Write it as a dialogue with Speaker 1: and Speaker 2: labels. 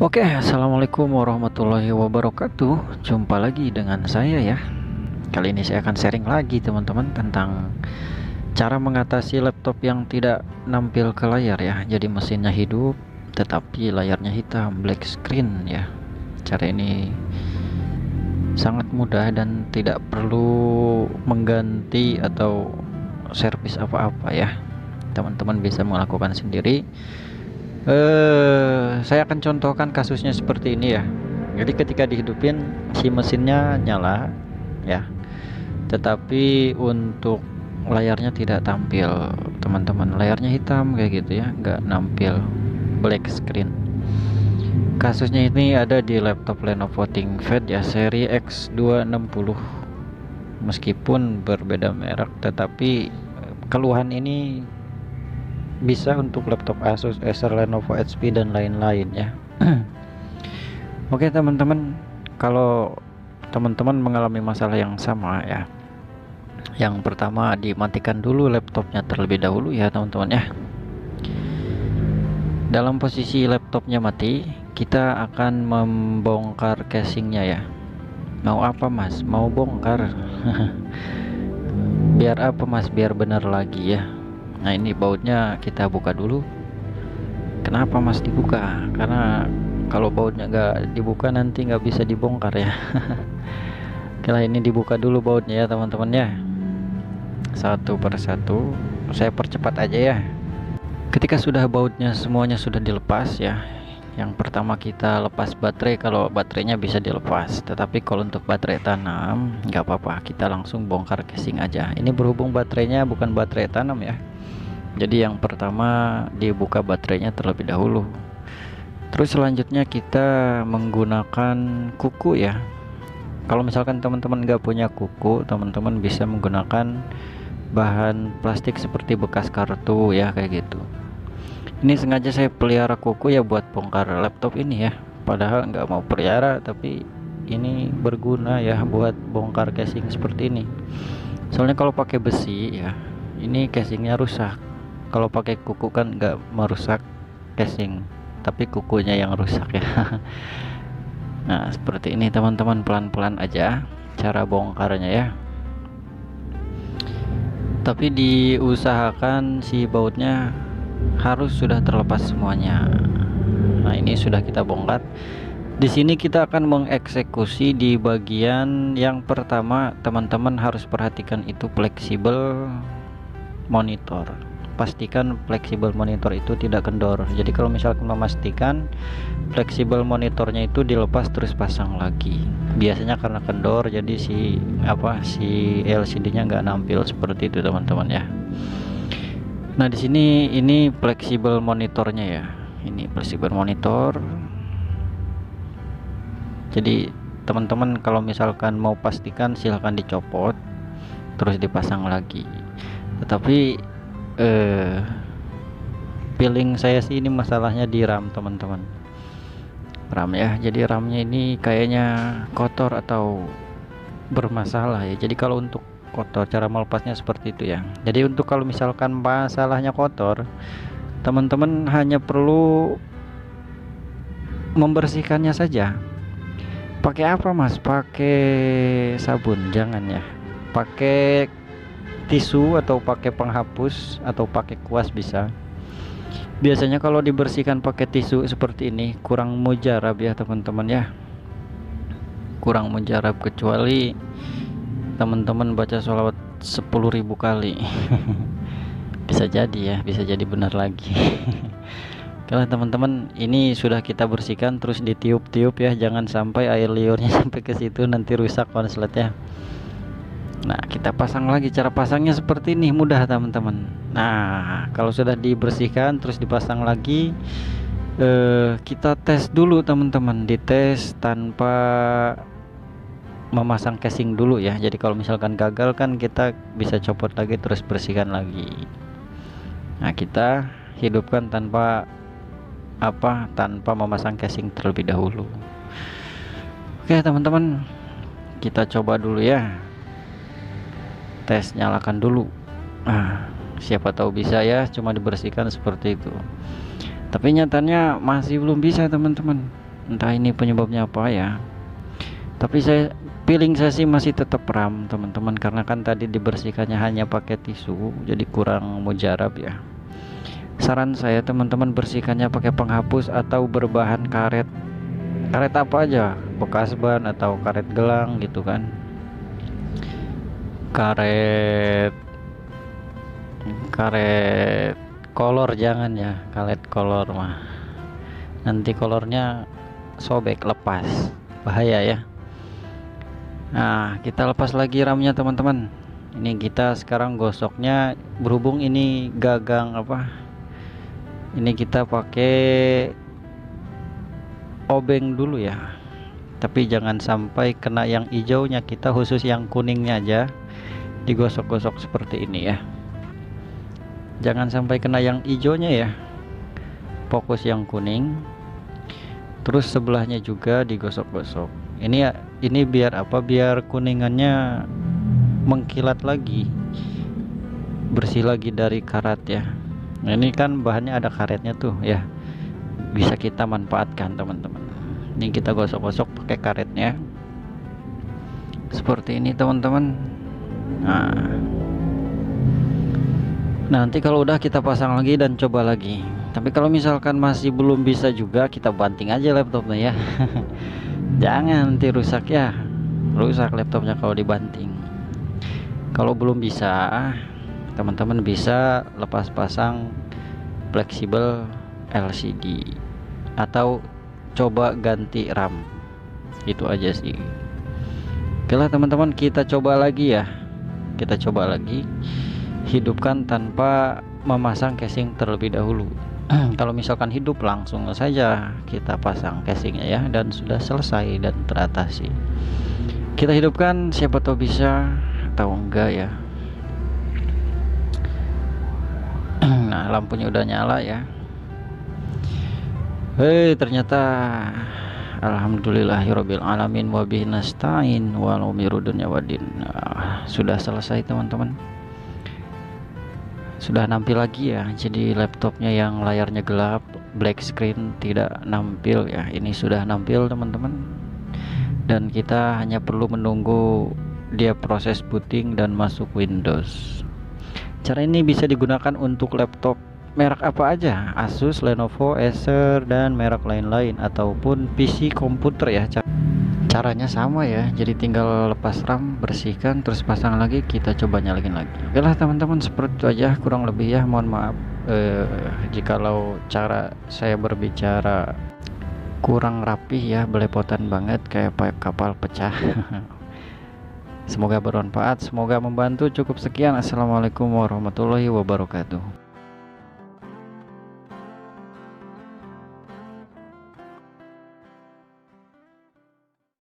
Speaker 1: Oke, assalamualaikum warahmatullahi wabarakatuh. Jumpa lagi dengan saya ya. Kali ini saya akan sharing lagi teman-teman tentang cara mengatasi laptop yang tidak nampil ke layar ya. Jadi mesinnya hidup tetapi layarnya hitam, black screen ya. Cara ini sangat mudah dan tidak perlu mengganti atau servis apa-apa ya. Teman-teman bisa melakukan sendiri. Saya akan contohkan kasusnya seperti ini ya. Jadi ketika dihidupin si mesinnya nyala ya, tetapi untuk layarnya tidak tampil, teman-teman. Layarnya hitam kayak gitu ya, nggak nampil, black screen. Kasusnya ini ada di laptop Lenovo ThinkPad ya, seri X260. Meskipun berbeda merek, tetapi keluhan ini bisa untuk laptop Asus, Acer, Lenovo, HP dan lain-lain ya. Oke teman-teman, kalau teman-teman mengalami masalah yang sama ya, yang pertama dimatikan dulu laptopnya terlebih dahulu ya teman-teman ya. Dalam posisi laptopnya mati, kita akan membongkar casingnya ya. Mau apa mas? Mau bongkar? Biar apa mas? Biar benar lagi ya. Nah ini bautnya kita buka dulu. Kenapa mas dibuka? Karena kalau bautnya nggak dibuka nanti nggak bisa dibongkar ya. Oke lah, ini dibuka dulu bautnya ya teman-teman ya, satu persatu. Saya percepat aja ya. Ketika sudah bautnya semuanya sudah dilepas ya, yang pertama kita lepas baterai kalau baterainya bisa dilepas. Tetapi kalau untuk baterai tanam nggak apa-apa, kita langsung bongkar casing aja. Ini berhubung baterainya bukan baterai tanam ya, jadi yang pertama dibuka baterainya terlebih dahulu. Terus selanjutnya kita menggunakan kuku ya. Kalau misalkan teman-teman nggak punya kuku, teman-teman bisa menggunakan bahan plastik seperti bekas kartu ya, kayak gitu. Ini sengaja saya pelihara kuku ya buat bongkar laptop ini ya. Padahal nggak mau pelihara, tapi ini berguna ya buat bongkar casing seperti ini. Soalnya kalau pakai besi ya, ini casingnya rusak. Kalau pakai kuku kan nggak merusak casing, tapi kukunya yang rusak ya. Nah seperti ini teman-teman, pelan-pelan aja cara bongkarnya ya, tapi diusahakan si bautnya harus sudah terlepas semuanya. Nah ini sudah kita bongkar. Di sini kita akan mengeksekusi di bagian yang pertama. Teman-teman harus perhatikan itu fleksibel monitor. Pastikan fleksibel monitor itu tidak kendor. Jadi kalau misalkan memastikan fleksibel monitornya itu dilepas terus pasang lagi, biasanya karena kendor jadi si LCD-nya nggak nampil seperti itu teman-teman ya. Nah di sini ini fleksibel monitornya ya, ini fleksibel monitor. Jadi teman-teman kalau misalkan mau pastikan silahkan dicopot terus dipasang lagi. Tetapi feeling saya sih ini masalahnya di RAM teman-teman, RAM ya. Jadi RAM-nya ini kayaknya kotor atau bermasalah ya. Jadi kalau untuk kotor, cara melepasnya seperti itu ya. Jadi untuk kalau misalkan masalahnya kotor, teman-teman hanya perlu membersihkannya saja. Pakai apa mas? Pakai sabun? Jangan ya. Pakai tisu atau pakai penghapus atau pakai kuas bisa. Biasanya kalau dibersihkan pakai tisu seperti ini kurang mujarab ya teman-teman ya, kurang mujarab, kecuali teman-teman baca sholawat 10.000 kali. Bisa jadi ya, bisa jadi benar lagi. Kalau teman-teman ini sudah kita bersihkan terus ditiup-tiup ya, jangan sampai air liurnya sampai ke situ nanti rusak konsletnya. Nah kita pasang lagi. Cara pasangnya seperti ini, mudah teman-teman. Nah kalau sudah dibersihkan terus dipasang lagi, kita tes dulu teman-teman, dites tanpa memasang casing dulu ya. Jadi kalau misalkan gagal kan kita bisa copot lagi terus bersihkan lagi. Nah kita hidupkan tanpa memasang casing terlebih dahulu. Oke teman-teman, kita coba dulu ya, tes, nyalakan dulu. Siapa tahu bisa ya, cuma dibersihkan seperti itu. Tapi nyatanya masih belum bisa teman-teman. entah ini penyebabnya apa ya, tapi feeling saya sih masih tetap RAM teman-teman, karena kan tadi dibersihkannya hanya pakai tisu, jadi kurang mujarab ya. Saran saya teman-teman, bersihkannya pakai penghapus atau berbahan karet. Karet apa aja, bekas ban atau karet gelang gitu kan. Karet karet kolor jangan ya, karet kolor mah nanti kolornya sobek, lepas, bahaya ya. Nah, kita lepas lagi ramnya teman-teman. Ini kita sekarang gosoknya, berhubung ini gagang apa, ini kita pakai obeng dulu ya, tapi jangan sampai kena yang hijaunya, kita khusus yang kuningnya aja digosok-gosok seperti ini ya, jangan sampai kena yang hijaunya ya, fokus yang kuning. Terus sebelahnya juga digosok-gosok. Ini biar apa, biar kuningannya mengkilat lagi, bersih lagi dari karat ya. Nah, ini kan bahannya ada karetnya tuh ya, bisa kita manfaatkan teman-teman. Ini kita gosok-gosok pakai karetnya seperti ini teman-teman. Nah, nanti kalau udah kita pasang lagi dan coba lagi. Tapi kalau misalkan masih belum bisa juga, kita banting aja laptopnya ya. Jangan nanti rusak ya, rusak laptopnya kalau dibanting. Kalau belum bisa, teman-teman bisa lepas pasang fleksibel LCD atau coba ganti RAM. Itu aja sih. Oke lah teman-teman, kita coba lagi ya. Kita coba lagi hidupkan tanpa memasang casing terlebih dahulu. Kalau misalkan hidup, langsung saja kita pasang casingnya ya, dan sudah selesai dan teratasi. Kita hidupkan, siapa tahu bisa atau enggak ya. Nah, lampunya udah nyala ya. Hei, ternyata alhamdulillahirabbil alamin wa bihi nasta'in wa umuru dunya waddin. Nah, sudah selesai teman-teman. Sudah nampil lagi ya, jadi laptopnya yang layarnya gelap, black screen, tidak nampil ya. Ini sudah nampil teman-teman, dan kita hanya perlu menunggu dia proses booting dan masuk Windows. Cara ini bisa digunakan untuk laptop merek apa aja, Asus, Lenovo, Acer, dan merek lain-lain, ataupun PC komputer ya. Caranya sama ya, jadi tinggal lepas RAM, bersihkan, terus pasang lagi, kita coba nyalain lagi. Oke lah teman-teman, seperti itu aja kurang lebih ya. Mohon maaf jikalau cara saya berbicara kurang rapih ya, belepotan banget kayak kapal pecah. Semoga bermanfaat, semoga membantu. Cukup sekian, assalamualaikum warahmatullahi wabarakatuh.